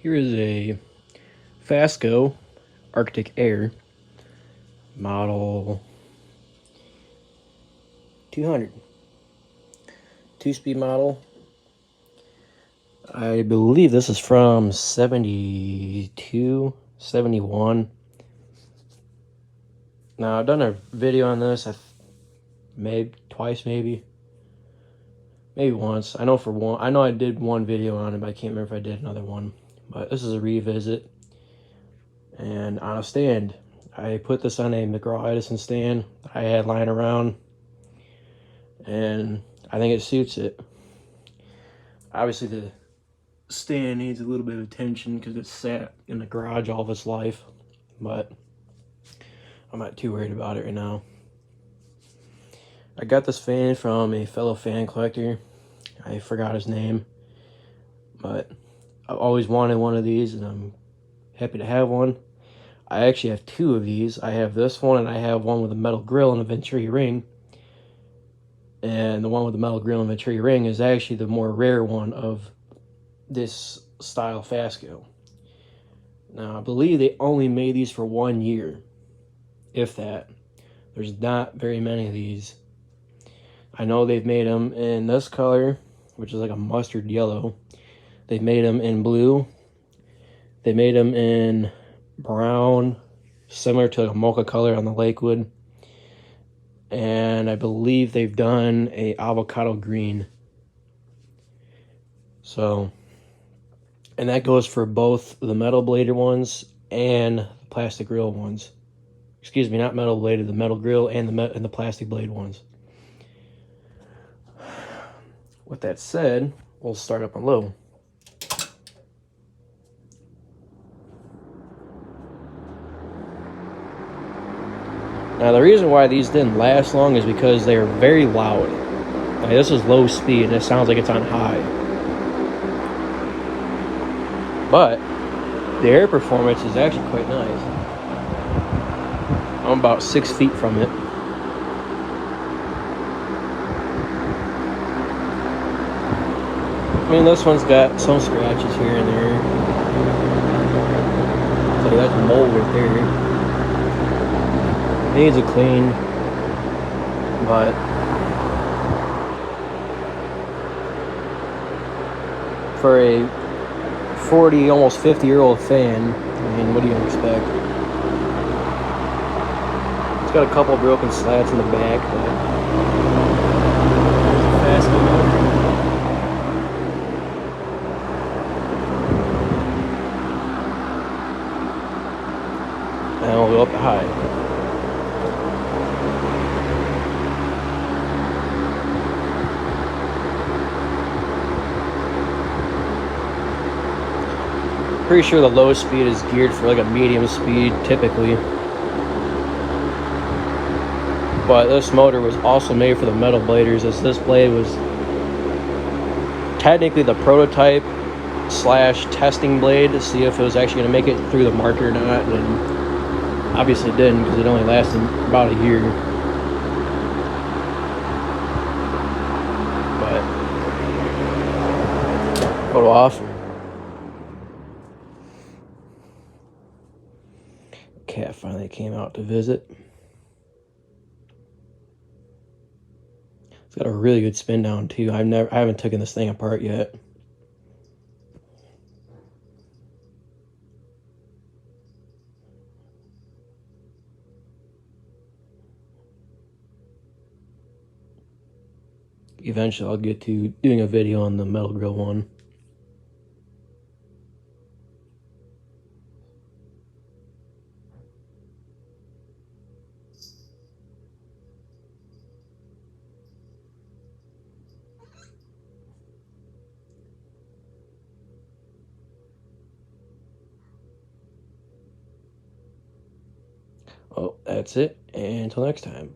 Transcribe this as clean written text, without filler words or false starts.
Here is a Fasco Arctic Aire model 200. Two-speed model. I believe this is from 72, 71. Now, I've done a video on this, maybe twice, maybe once. I know I did one video on it, but I can't remember if I did another one. But this is a revisit. And on a stand, I put this on a McGraw-Edison stand I had lying around, and I think it suits it. Obviously, the stand needs a little bit of attention because it's sat in the garage all of its life, but I'm not too worried about it right now. I got this fan from a fellow fan collector. I forgot his name, but I've always wanted one of these, and I'm happy to have one. I actually have two of these. I have this one, and I have one with a metal grill and a Venturi ring. And the one with the metal grill and Venturi ring is actually the more rare one of this style Fasco. Now, I believe they only made these for 1 year, if that. There's not very many of these. I know they've made them in this color, which is like a mustard yellow. They've made them in blue. They made them in brown, similar to a mocha color on the Lakewood. And I believe they've done a avocado green. So, and that goes for both the metal bladed ones and the plastic grill ones. Excuse me, not metal bladed, the metal grill and the plastic blade ones. With that said, we'll start up on low. Now, the reason why these didn't last long is because they are very loud. Like, this is low speed, and it sounds like it's on high. But the air performance is actually quite nice. I'm about 6 feet from it. I mean, this one's got some scratches here and there. So that's mold right there. Needs a clean, but for a 40, almost 50-year-old fan, I mean, what do you expect? It's got a couple broken slats in the back, but fast enough. And we'll go up to high. Pretty sure the low speed is geared for like a medium speed typically. But this motor was also made for the metal bladers, as this blade was technically the prototype / testing blade to see if it was actually going to make it through the market or not, and obviously it didn't because it only lasted about a year. But photo off. Cat finally came out to visit. It's got a really good spin down too. I haven't taken this thing apart yet. Eventually I'll get to doing a video on the metal grill one. Well, that's it, and until next time.